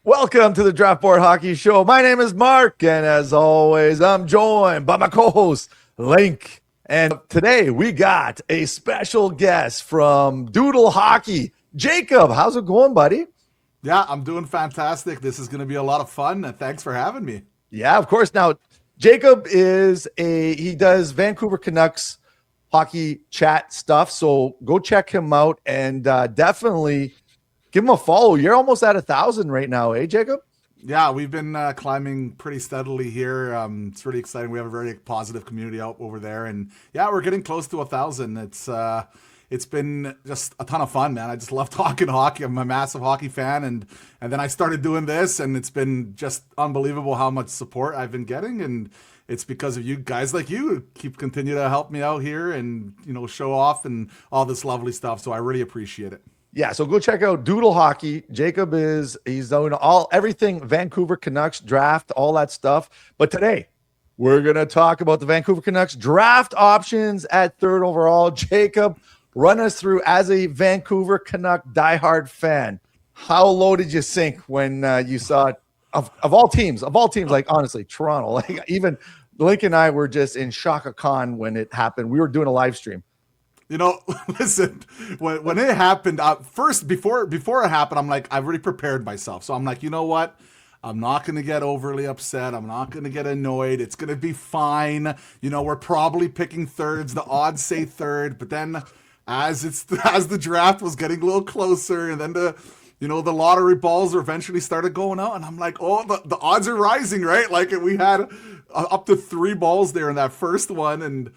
Welcome to the Draft Board Hockey Show. My name is Mark, and as always, I'm joined by my co-host, Linc. And today we got a special guest from Doodle Hockey, Jacob. How's it going, buddy? Yeah, I'm doing fantastic. This is going to be a lot of fun, and thanks for having me. Yeah, of course. Now, Jacob he does Vancouver Canucks hockey chat stuff, so go check him out and definitely give him a follow. You're almost at 1,000 right now, eh, Jacob? Yeah, we've been climbing pretty steadily here. It's really exciting. We have a very positive community out over there, and yeah, we're getting close to 1,000. It's been just a ton of fun, man. I just love talking hockey. I'm a massive hockey fan, and then I started doing this, and it's been just unbelievable how much support I've been getting, and it's because of you guys like you who continue to help me out here and show off and all this lovely stuff. So I really appreciate it. Yeah, so go check out Doodle Hockey. Jacob he's doing everything Vancouver Canucks draft, all that stuff. But today we're gonna talk about the Vancouver Canucks draft options at third overall. Jacob, run us through as a Vancouver Canuck diehard fan. How low did you sink when you saw of all teams, like honestly, Toronto, like even Linc and I were just in Shaka Khan when it happened. We were doing a live stream. Listen, when it happened, first, before it happened, I'm like, I've already prepared myself. So I'm like, you know what? I'm not going to get overly upset. I'm not going to get annoyed. It's going to be fine. We're probably picking thirds. The odds say third. But then as the draft was getting a little closer and then the lottery balls eventually started going out, and I'm like, oh, the odds are rising, right? Like we had up to 3 balls there in that first one, and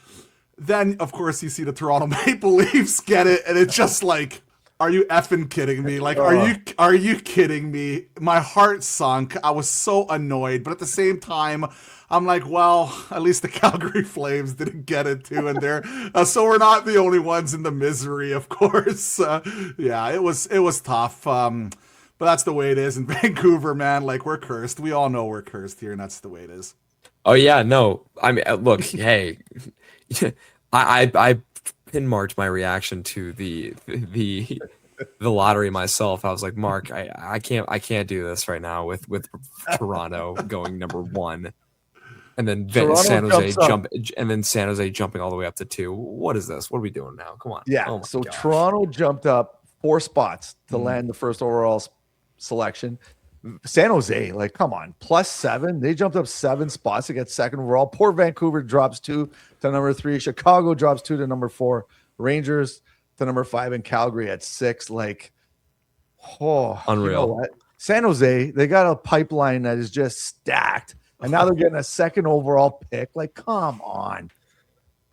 then, of course, you see the Toronto Maple Leafs get it, and it's just like, are you effing kidding me? Like, are you kidding me? My heart sunk. I was so annoyed, but at the same time, I'm like, well, at least the Calgary Flames didn't get it too, and so we're not the only ones in the misery, of course. Yeah, it was tough. But that's the way it is in Vancouver, man. Like, we're cursed. We all know we're cursed here, and that's the way it is. Oh yeah, no. I mean, look, hey. I pin marked my reaction to the lottery myself. I was like, Mark, I can't do this right now with Toronto going number 1, and then San Jose jumping all the way up to 2. What is this? What are we doing now? Come on. Yeah. Oh so gosh. Toronto jumped up 4 spots to land the first overall selection. San Jose, like, come on, +7. They jumped up 7 spots to get second overall. Poor Vancouver drops 2 to number 3. Chicago drops 2 to number 4. Rangers to number 5, and Calgary at 6. Like, oh, unreal. You know what? San Jose, they got a pipeline that is just stacked, and now they're getting a second overall pick. Like, come on.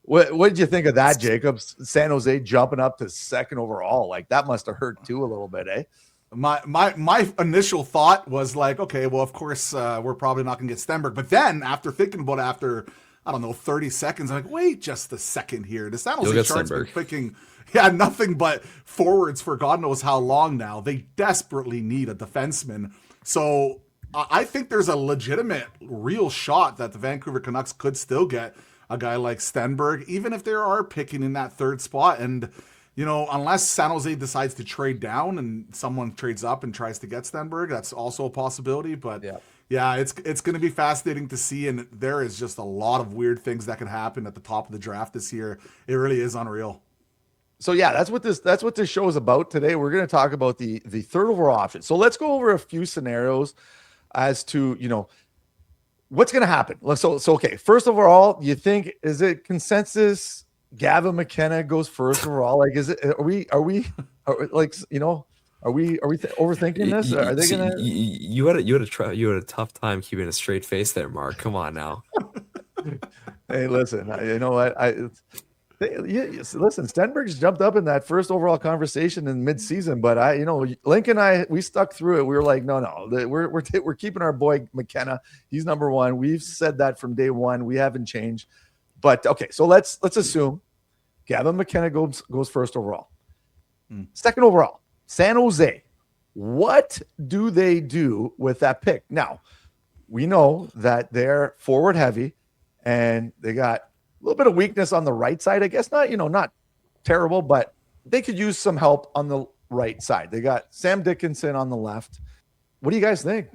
What did you think of that, Jacob? San Jose jumping up to second overall. Like, that must have hurt too a little bit, eh? My initial thought was like, okay, well, of course, we're probably not going to get Stenberg. But then after thinking about it, after, I don't know, 30 seconds, I'm like, wait just a second here. The San Jose Sharks been picking nothing but forwards for God knows how long now. They desperately need a defenseman. So I think there's a legitimate, real shot that the Vancouver Canucks could still get a guy like Stenberg, even if they are picking in that third spot. And unless San Jose decides to trade down and someone trades up and tries to get Stenberg, that's also a possibility. But yeah, it's going to be fascinating to see. And there is just a lot of weird things that can happen at the top of the draft this year. It really is unreal. So yeah, that's what this show is about today. We're going to talk about the third overall option. So let's go over a few scenarios as to, what's going to happen. So okay, first overall, you think, is it consensus Gavin McKenna goes first overall? Like, is it? Are we like, are we overthinking this? Are they gonna? You had a tough time keeping a straight face there, Mark. Come on now. Hey, listen. You know what? Listen. Stenberg's jumped up in that first overall conversation in mid-season, but Linc and I, we stuck through it. We were like, no, we're keeping our boy McKenna. He's number 1. We've said that from day one. We haven't changed. But okay, so let's assume Gavin McKenna goes first overall. Second overall, San Jose. What do they do with that pick? Now, we know that they're forward heavy and they got a little bit of weakness on the right side. I guess not terrible, but they could use some help on the right side. They got Sam Dickinson on the left. What do you guys think?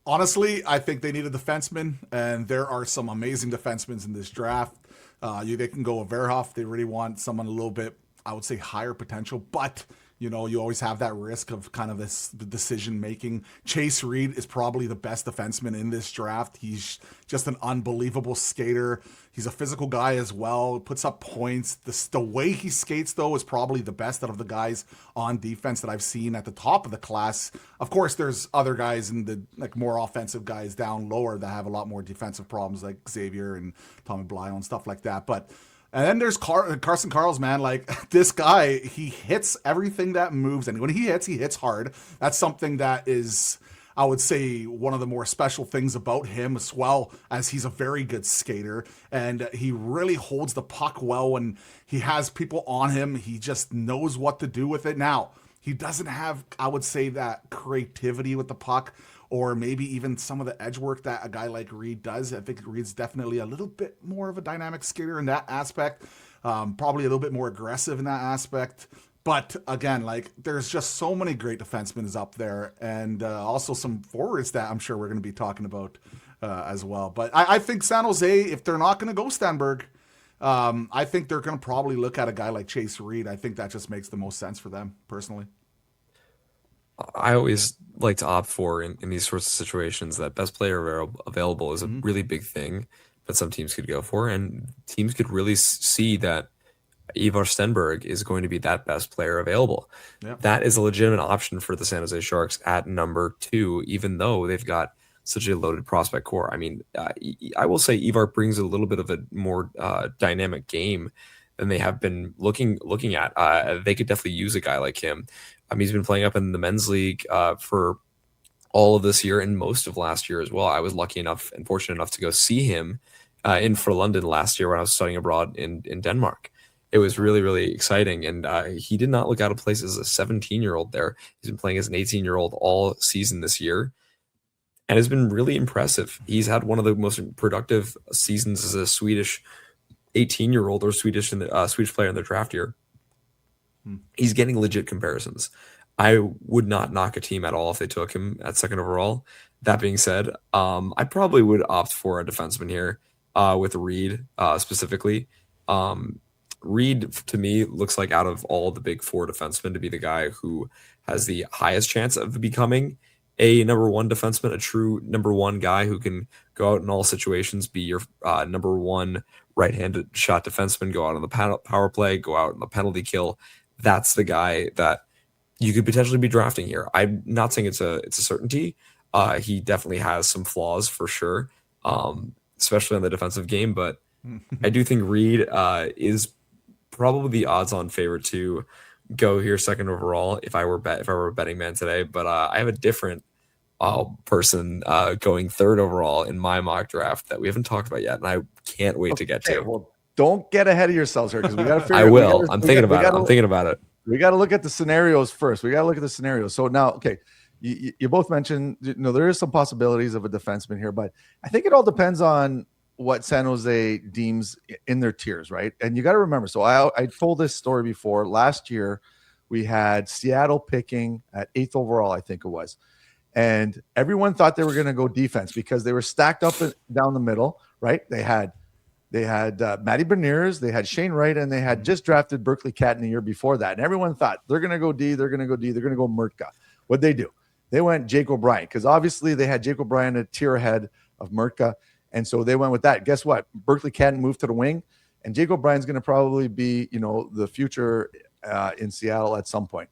Honestly, I think they need a defenseman, and there are some amazing defensemen in this draft. They can go a Verhoff. They really want someone a little bit, I would say, higher potential, but you always have that risk of kind of the decision making. Chase Reed is probably the best defenseman in this draft. He's just an unbelievable skater. He's a physical guy as well. Puts up points. The way he skates, though, is probably the best out of the guys on defense that I've seen at the top of the class. Of course, there's other guys in the more offensive guys down lower that have a lot more defensive problems, like Xavier and Tommy Blyle and stuff like that. And then there's Carson Karls, man. Like, this guy, he hits everything that moves. And when he hits hard. That's something that is, I would say, one of the more special things about him, as well as he's a very good skater. And he really holds the puck well when he has people on him. He just knows what to do with it. Now, he doesn't have, I would say, that creativity with the puck, or maybe even some of the edge work that a guy like Reed does. I think Reed's definitely a little bit more of a dynamic skater in that aspect, probably a little bit more aggressive in that aspect. But again, like, there's just so many great defensemen up there, and also some forwards that I'm sure we're going to be talking about as well. But I think San Jose, if they're not going to go Stenberg, I think they're going to probably look at a guy like Chase Reed. I think that just makes the most sense for them, personally. I always like to opt for in these sorts of situations that best player available is a really big thing that some teams could go for, and teams could really see that Ivar Stenberg is going to be that best player available. Yeah. That is a legitimate option for the San Jose Sharks at number 2, even though they've got such a loaded prospect core. I mean, I will say Ivar brings a little bit of a more dynamic game than they have been looking at. They could definitely use a guy like him. He's been playing up in the men's league for all of this year and most of last year as well. I was lucky enough and fortunate enough to go see him for London last year when I was studying abroad in Denmark. It was really, really exciting, and he did not look out of place as a 17-year-old there. He's been playing as an 18-year-old all season this year, and has been really impressive. He's had one of the most productive seasons as a Swedish 18-year-old or Swedish player in the draft year. He's getting legit comparisons. I would not knock a team at all if they took him at second overall. That being said, I probably would opt for a defenseman here with Reed specifically. Reed, to me, looks like out of all the big 4 defensemen to be the guy who has the highest chance of becoming a number 1 defenseman, a true number 1 guy who can go out in all situations, be your number 1 right-handed shot defenseman, go out on the power play, go out on the penalty kill. That's the guy that you could potentially be drafting here. I'm not saying it's a certainty. He definitely has some flaws for sure, especially on the defensive game. But I do think Reed is probably the odds-on favorite to go here second overall if I were a betting man today. But I have a different person going third overall in my mock draft that we haven't talked about yet, and I can't wait to get to. Well, don't get ahead of yourselves here, because we got to figure. I will. I'm thinking about it. We got to look at the scenarios first. So now, okay, you both mentioned, there is some possibilities of a defenseman here, but I think it all depends on what San Jose deems in their tiers, right? And you got to remember, so I told this story before. Last year, we had Seattle picking at 8th overall, I think it was. And everyone thought they were going to go defense because they were stacked up down the middle, right? They had Matty Beniers, they had Shane Wright, and they had just drafted Berkeley Catton the year before that. And everyone thought they're going to go D, they're going to go Mertka. What'd they do? They went Jake O'Brien, because obviously they had Jake O'Brien a tier ahead of Mertka. And so they went with that. Guess what? Berkeley Catton moved to the wing, and Jake O'Brien's going to probably be, the future in Seattle at some point.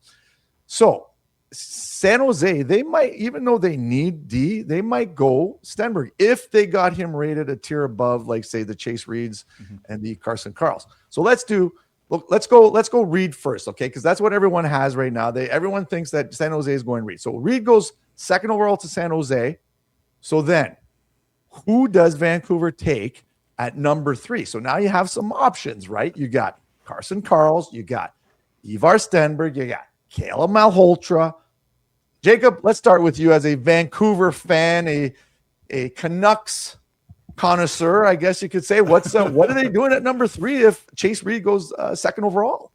So San Jose, they might, even though they need D, they might go Stenberg if they got him rated a tier above, like say the Chase Reeds and the Carson Karls. So let's go Reed first, okay? Because that's what everyone has right now. Everyone thinks that San Jose is going Reed. So Reed goes second overall to San Jose. So then, who does Vancouver take at number 3? So now you have some options, right? You got Carson Karls, you got Ivar Stenberg, you got Caleb Malhotra. Jacob, let's start with you as a Vancouver fan, a Canucks connoisseur, I guess you could say. What are they doing at number 3 if Chase Reed goes second overall?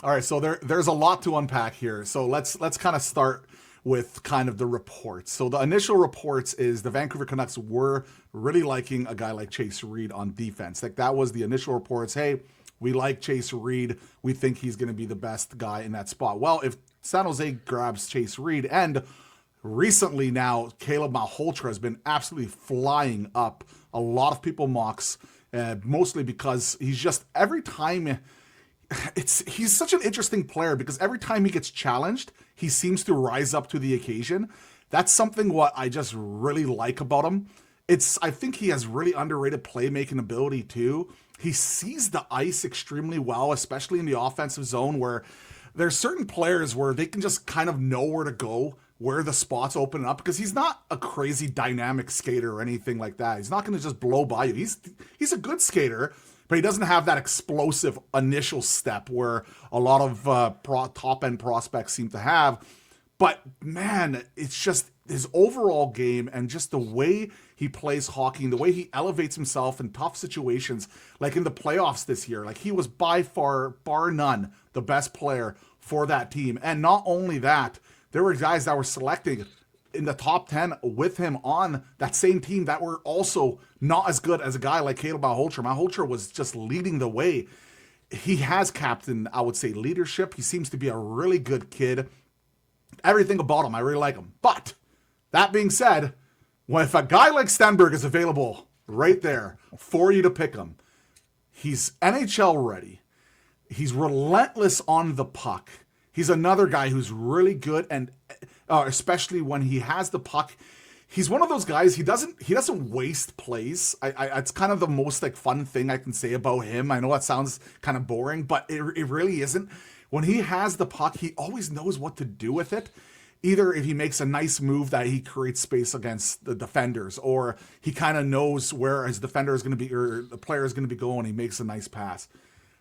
All right, so there's a lot to unpack here. So let's kind of start with kind of the reports. So the initial reports is the Vancouver Canucks were really liking a guy like Chase Reed on defense. Like that was the initial reports. Hey, we like Chase Reed. We think he's going to be the best guy in that spot. Well, if San Jose grabs Chase Reed, and recently now Caleb Malhotra has been absolutely flying up a lot of people mocks, mostly because he's just every time he's such an interesting player because every time he gets challenged, he seems to rise up to the occasion. That's something what I just really like about him. I think he has really underrated playmaking ability too. He sees the ice extremely well, especially in the offensive zone where there's certain players where they can just kind of know where to go, where the spots open up, because he's not a crazy dynamic skater or anything like that. He's not going to just blow by you. He's a good skater, but he doesn't have that explosive initial step where a lot of top-end prospects seem to have. But, man, it's just his overall game and just the way he plays hockey and the way he elevates himself in tough situations, like in the playoffs this year. Like, he was by far, bar none, the best player for that team. And not only that, there were guys that were selected in the top 10 with him on that same team that were also not as good as a guy like Caleb Malhotra. Malhotra was just leading the way. He has captain, I would say, leadership. He seems to be a really good kid. Everything about him, I really like him. But that being said, if a guy like Stenberg is available right there for you to pick him, he's NHL ready. He's relentless on the puck. He's another guy who's really good, and especially when he has the puck, he's one of those guys. He doesn't waste plays. It's kind of the most like fun thing I can say about him. I know that sounds kind of boring, but it really isn't. When he has the puck, he always knows what to do with it. Either if he makes a nice move that he creates space against the defenders, or he kind of knows where his defender is going to be, or the player is going to be going. He makes a nice pass.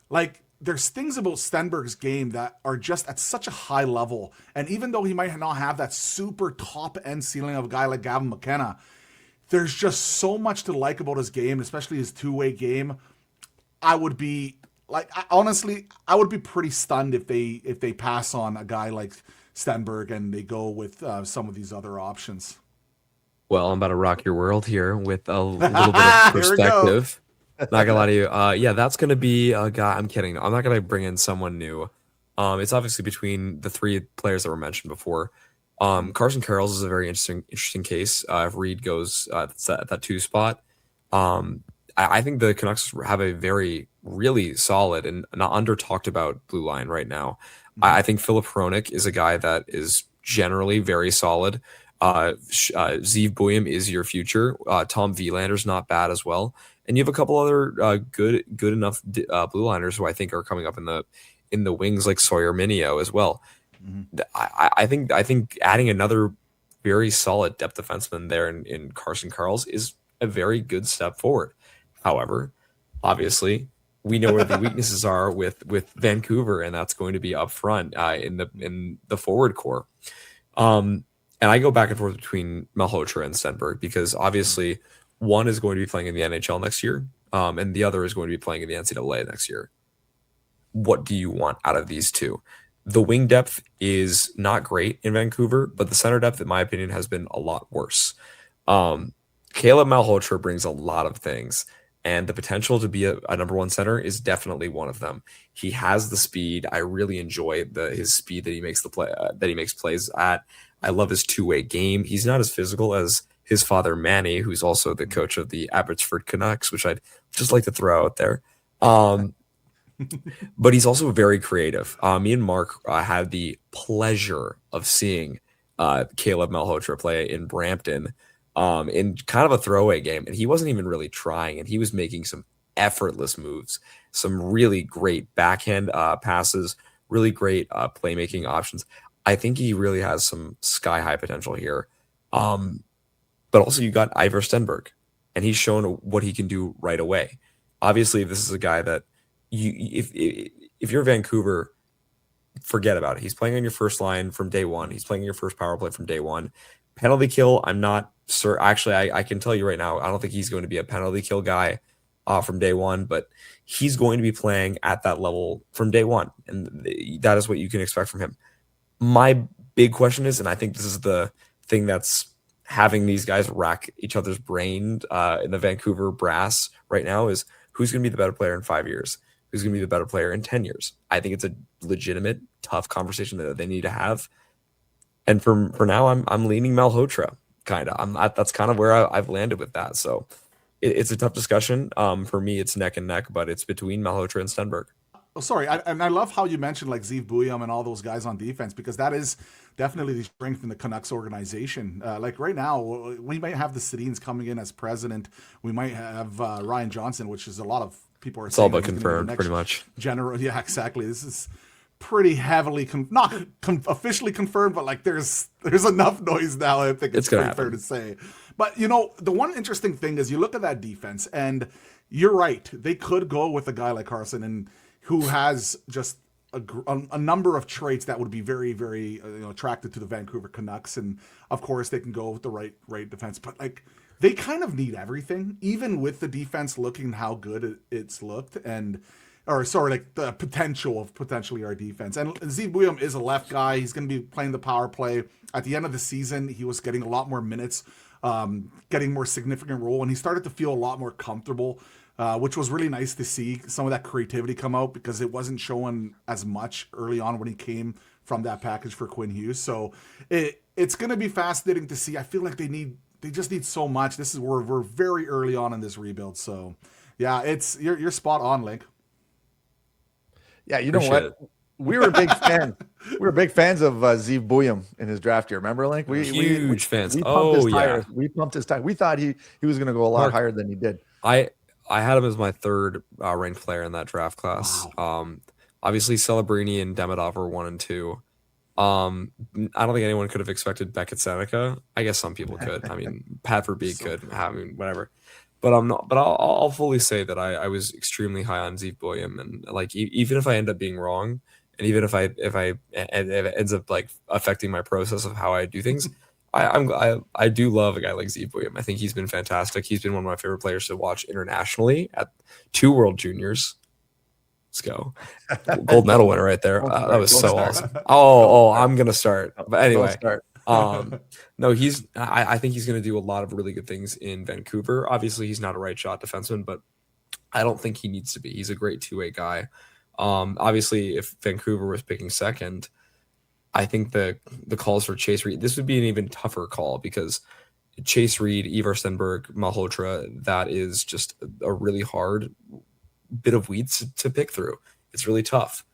Like, there's things about Stenberg's game that are just at such a high level. And even though he might not have that super top end ceiling of a guy like Gavin McKenna, there's just so much to like about his game, especially his two-way game. I would be honestly, I would be pretty stunned if they pass on a guy like Stenberg and they go with some of these other options. Well, I'm about to rock your world here with a little bit of perspective. Not gonna lie to you. Yeah, that's gonna be a guy. I'm kidding. I'm not gonna bring in someone new. It's obviously between the three players that were mentioned before. Carson Karels is a very interesting case. If Reed goes at that 2 spot, I think the Canucks have a really solid and not under talked about blue line right now. I think Filip Hronek is a guy that is generally very solid. Zeev Buium is your future. Tom Wielander's not bad as well. And you have a couple other good enough blue liners who I think are coming up in the wings, like Sawyer Mineo as well. Mm-hmm. I think adding another very solid depth defenseman there in Carson Karels is a very good step forward. However, obviously, we know where the weaknesses are with Vancouver, and that's going to be up front in the forward core. And I go back and forth between Malhotra and Stenberg because obviously one is going to be playing in the NHL next year, and the other is going to be playing in the NCAA next year. What do you want out of these two? The wing depth is not great in Vancouver, but the center depth, in my opinion, has been a lot worse. Caleb Malhotra brings a lot of things, and the potential to be a number one center is definitely one of them. He has the speed. I really enjoy his speed that he makes plays at. I love his two-way game. He's not as physical as his father, Manny, who's also the coach of the Abbotsford Canucks, which I'd just like to throw out there. But he's also very creative. Me and Mark had the pleasure of seeing Caleb Malhotra play in Brampton in kind of a throwaway game, and he wasn't even really trying, and he was making some effortless moves, some really great backhand passes, really great playmaking options. I think he really has some sky-high potential here. But also you got Ivor Stenberg, and he's shown what he can do right away. Obviously, this is a guy that if you're Vancouver, forget about it. He's playing on your first line from day one. He's playing your first power play from day one. Penalty kill, I'm not sure. Actually, I can tell you right now, I don't think he's going to be a penalty kill guy from day one, but he's going to be playing at that level from day one, and that is what you can expect from him. My big question is, and I think this is the thing that's having these guys rack each other's brain in the Vancouver brass right now, is who's going to be the better player in 5 years? Who's going to be the better player in 10 years? I think it's a legitimate, tough conversation that they need to have. And for now, I'm leaning Malhotra, kind of. That's kind of where I've landed with that. So it's a tough discussion. For me, it's neck and neck, but it's between Malhotra and Stenberg. Oh, sorry, and I love how you mentioned like Zeev Buium and all those guys on defense, because that is definitely the strength in the Canucks organization. Like right now, we might have the Sedins coming in as president. We might have Ryan Johnson, which is a lot of people are It's saying all but he's gonna be the confirmed, next pretty much. General, yeah, exactly. This is pretty heavily not officially confirmed, but like there's enough noise now. I think it's gonna pretty fair happen. to say. But you know, the one interesting thing is you look at that defense, and you're right. They could go with a guy like Carson, and who has just a number of traits that would be very, very attracted to the Vancouver Canucks. And of course, they can go with the right defense. But like, they kind of need everything, even with the defense looking how good it's looked, like the potential of potentially our defense. And Zeev Buium is a left guy. He's going to be playing the power play. At the end of the season, he was getting a lot more minutes, getting more significant role, and he started to feel a lot more comfortable. Which was really nice to see some of that creativity come out, because it wasn't showing as much early on when he came from that package for Quinn Hughes. So it's going to be fascinating to see. I feel like they just need so much. This is where we're very early on in this rebuild. So yeah, you're spot on, Linc. Yeah, you know Appreciate what? it. We were big fans. We were big fans of Zeev Buium in his draft year. Remember, Link? Huge fans. We pumped his Oh, yeah. tires. We pumped his tires. We thought he was going to go a lot Mark, higher than he did. I had him as my third ranked player in that draft class. Wow. Obviously Celebrini and Demidov were 1 and 2. I don't think anyone could have expected Beckett Seneca. I guess some people could. I mean, Pat Verbeek could. I mean, whatever. But I'm not. But I'll fully say that I was extremely high on Zeev Buium, and like even if I end up being wrong, and even if it ends up like affecting my process of how I do things, I do love a guy like Zeev Buium. I think he's been fantastic. He's been one of my favorite players to watch internationally at 2 World Juniors. Let's go. Gold medal winner right there. That was so awesome. I'm going to start. But anyway, no, I think he's going to do a lot of really good things in Vancouver. Obviously, he's not a right shot defenseman, but I don't think he needs to be. He's a great 2-way guy. Obviously, if Vancouver was picking second, I think the calls for Chase Reed, this would be an even tougher call, because Chase Reed, Ivar Stenberg, Malhotra, that is just a really hard bit of weeds to pick through. It's really tough.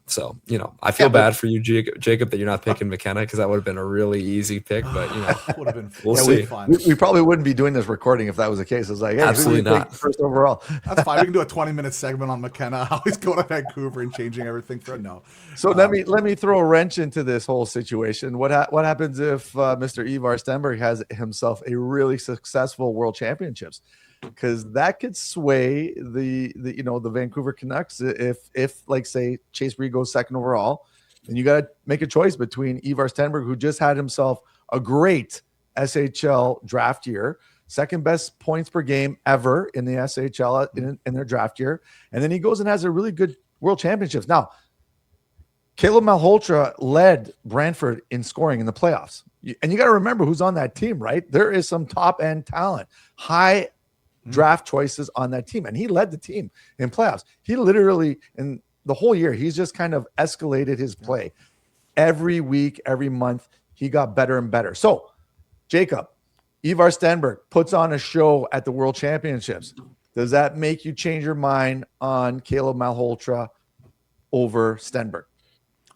So, I feel bad for you, Jacob, that you're not picking McKenna, because that would have been a really easy pick, but would have been we'll see. fun. We probably wouldn't be doing this recording if that was the case. It's like, hey, absolutely not. First overall. That's fine. We can do a 20-minute segment on McKenna, how he's going to Vancouver and changing everything for no. So let me throw a wrench into this whole situation. What happens if Mr. Ivar Stenberg has himself a really successful World Championships? Because that could sway the Vancouver Canucks if like say Chase Reed goes second overall, and you got to make a choice between Ivar Stenberg, who just had himself a great SHL draft year, second best points per game ever in the SHL in their draft year, and then he goes and has a really good World Championships. Now, Caleb Malhotra led Brantford in scoring in the playoffs, and you got to remember who's on that team, right? There is some top end talent, high draft choices on that team, and he led the team in playoffs. He literally, in the whole year, he's just kind of escalated his play. Every week, every month, he got better and better. So, Jacob, Ivar Stenberg puts on a show at the World Championships. Does that make you change your mind on Caleb Malhotra over Stenberg?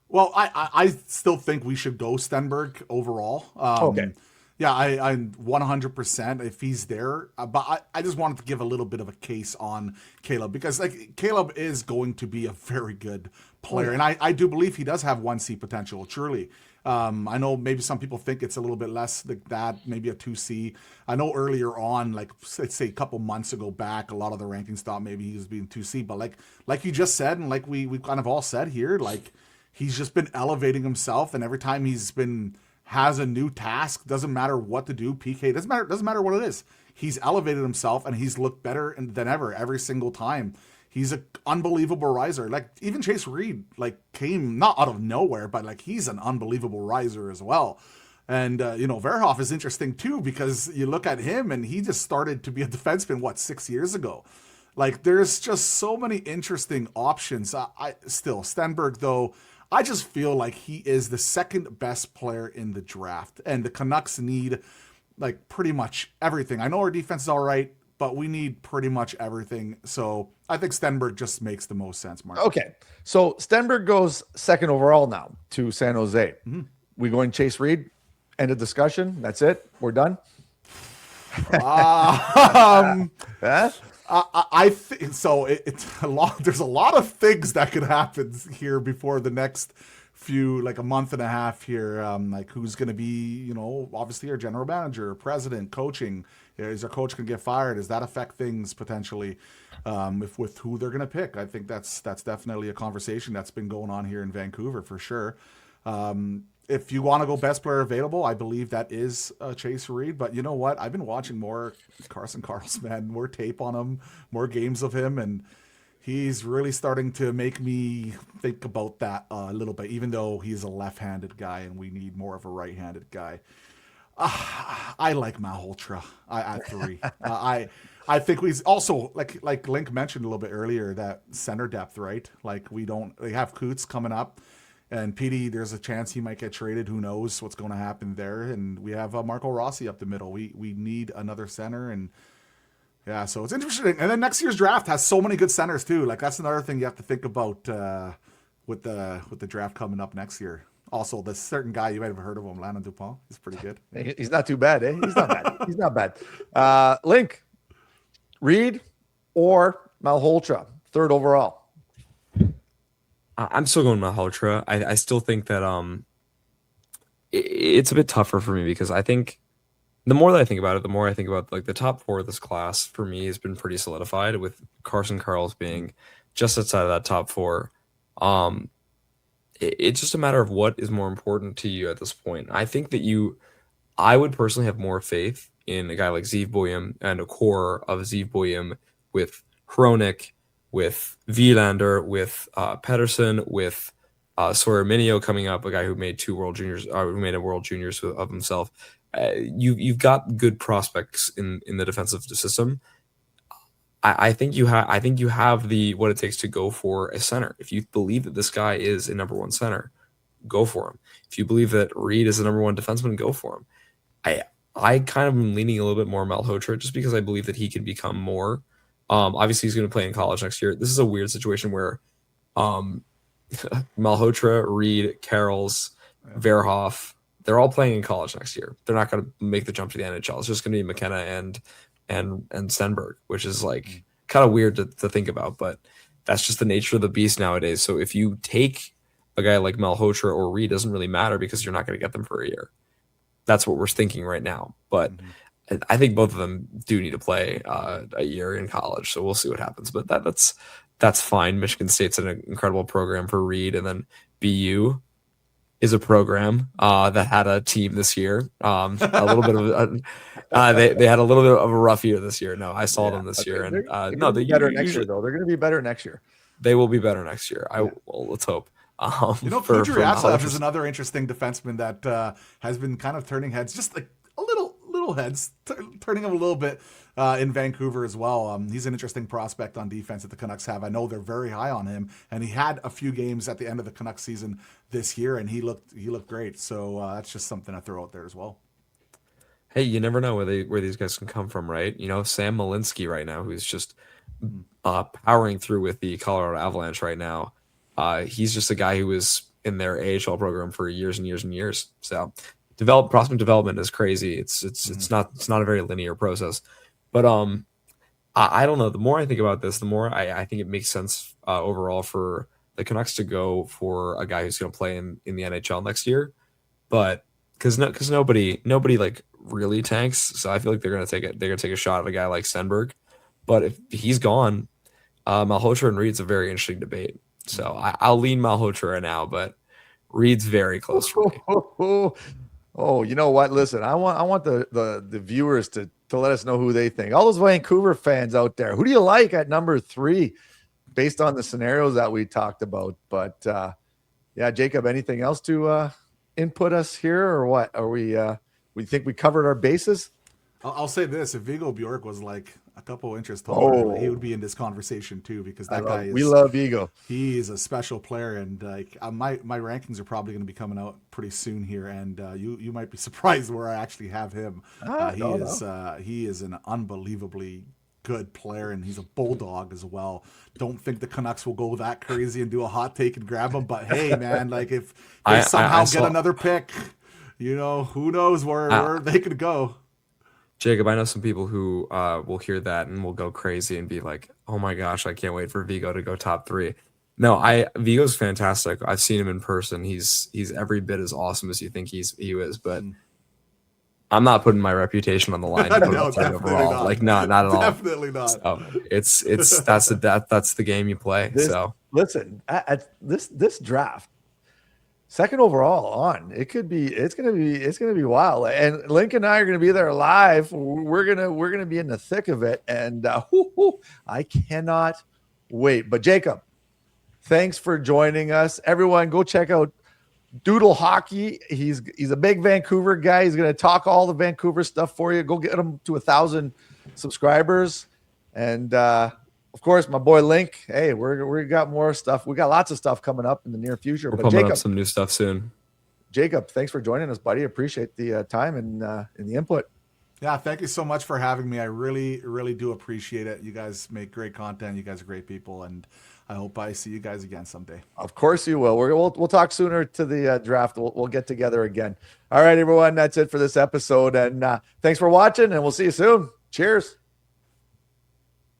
Well, I still think we should go Stenberg overall. Okay. Yeah, I 100% if he's there. But I just wanted to give a little bit of a case on Caleb, because like Caleb is going to be a very good player. And I do believe he does have 1C potential, truly. I know maybe some people think it's a little bit less like that, maybe a 2C. I know earlier on, like let's say a couple months ago back, a lot of the rankings thought maybe he was being 2C. But like you just said, and like we kind of all said here, like he's just been elevating himself, and every time has a new task, doesn't matter what to do, PK, doesn't matter what it is. He's elevated himself, and he's looked better than ever every single time He's an unbelievable riser. Like even Chase Reed, like came not out of nowhere, but like he's an unbelievable riser as well. And Verhoff is interesting too because you look at him and he just started to be a defenseman 6 years ago. Like there's just so many interesting options. I still Stenberg though. I just feel like he is the second best player in the draft, and the Canucks need like pretty much everything. I know our defense is all right, but we need pretty much everything. So I think Stenberg just makes the most sense, Mark. Okay. So Stenberg goes second overall now to San Jose. Mm-hmm. We going Chase Reed? End of discussion. That's it. We're done. Huh? I think so. It's a lot. There's a lot of things that could happen here before the next few, like a month and a half here. Like who's going to be, obviously our general manager, president, coaching. Is our coach going to get fired? Does that affect things potentially? With who they're going to pick? I think that's definitely a conversation that's been going on here in Vancouver for sure. If you want to go best player available, I believe that is Chase Reed. But you know what? I've been watching more Carson Carlsman, more tape on him, more games of him, and he's really starting to make me think about that a little bit, even though he's a left-handed guy and we need more of a right-handed guy. I like Malhotra at 3. I think we also, like Linc mentioned a little bit earlier, that center depth, right? Like they have Coots coming up. And Petey, there's a chance he might get traded. Who knows what's going to happen there? And we have Marco Rossi up the middle. We need another center, and yeah, so it's interesting. And then next year's draft has so many good centers too. Like that's another thing you have to think about with the draft coming up next year. Also, this certain guy you might have heard of him, Landon Dupont. He's pretty good. He's not too bad, eh? He's not bad. He's not bad. Linc, Reed or Malhotra, third overall. I'm still going Malhotra. I still think that it's a bit tougher for me because I think the more that I think about it, the more I think about like the top 4 of this class for me has been pretty solidified with Carson Carls being just outside of that top 4. It's just a matter of what is more important to you at this point. I think that I would personally have more faith in a guy like Zeev Boyum and a core of Zeev Boyum with Hronik, with Vilander, with Pedersen, with Sawyer Minio coming up, a guy who made 2 World Juniors, who made a World Juniors of himself. You've got good prospects in the defensive system. I think you have the what it takes to go for a center. If you believe that this guy is a number 1 center, go for him. If you believe that Reed is a number 1 defenseman, go for him. I kind of am leaning a little bit more Malhotra just because I believe that he can become more. Obviously, he's going to play in college next year. This is a weird situation where Malhotra, Reed, Carols, Verhoff, they're all playing in college next year. They're not going to make the jump to the NHL. It's just going to be McKenna and Stenberg, which is like kind of weird to think about, but that's just the nature of the beast nowadays. So if you take a guy like Malhotra or Reed, doesn't really matter because you're not going to get them for a year. That's what we're thinking right now. But I think both of them do need to play a year in college, so we'll see what happens. But that's fine. Michigan State's an incredible program for Reed, and then BU is a program that had a team this year. A little bit of they had a little bit of a rough year this year. No, I saw them this year, and they're better next year though. They're going to be better next year. They will be better next year. Well, let's hope. Kucherov is another interesting defenseman that has been kind of turning heads, just like a little heads, turning him a little bit in Vancouver as well. He's an interesting prospect on defense that the Canucks have. I know they're very high on him, and he had a few games at the end of the Canucks season this year, and he looked great. So that's just something to throw out there as well. Hey, you never know where these guys can come from, right? Sam Malinsky right now, who's just powering through with the Colorado Avalanche right now. He's just a guy who was in their AHL program for years and years and years. So prospect development is crazy. It's not a very linear process. But I don't know. The more I think about this, the more I think it makes sense overall for the Canucks to go for a guy who's going to play in the NHL next year. But because nobody like really tanks, so I feel like they're gonna take a shot at a guy like Stenberg. But if he's gone, Malhotra and Reed's a very interesting debate. So I'll lean Malhotra right now, but Reed's very close for me. Oh, you know what? Listen, I want the viewers to let us know who they think. All those Vancouver fans out there, who do you like at number 3? based on the scenarios that we talked about. But yeah, Jacob, anything else to input us here, or what? Are we think we covered our bases? I'll say this: if Viggo Bjork was like a couple inches taller, he would be in this conversation too, because that guy is. We love Ego. He is a special player, and like my rankings are probably going to be coming out pretty soon here, and you might be surprised where I actually have him. He is an unbelievably good player, and he's a bulldog as well. Don't think the Canucks will go that crazy and do a hot take and grab him, but hey, man, like if they somehow get another pick, you know, who knows where they could go. Jacob, I know some people who will hear that and will go crazy and be like, "Oh my gosh, I can't wait for Viggo to go top 3." No, Vigo's fantastic. I've seen him in person. He's every bit as awesome as you think he is, but I'm not putting my reputation on the line to put him third overall. Not. Like not at all. Definitely not. So it's that's the game you play. Listen, at this draft, second overall on, it's gonna be wild. And Linc and I are gonna be there live. We're gonna be in the thick of it, and I cannot wait. But Jacob, thanks for joining us. Everyone, go check out Doodle Hockey. He's a big Vancouver guy. He's gonna talk all the Vancouver stuff for you. Go get him to 1,000 subscribers, and of course, my boy Linc. Hey, we got more stuff. We got lots of stuff coming up in the near future. We're pumping up some new stuff soon. Jacob, thanks for joining us, buddy. Appreciate the time and the input. Yeah, thank you so much for having me. I really, really do appreciate it. You guys make great content. You guys are great people, and I hope I see you guys again someday. Of course you will. We'll talk sooner to the draft. We'll get together again. All right, everyone. That's it for this episode, and thanks for watching, and we'll see you soon. Cheers.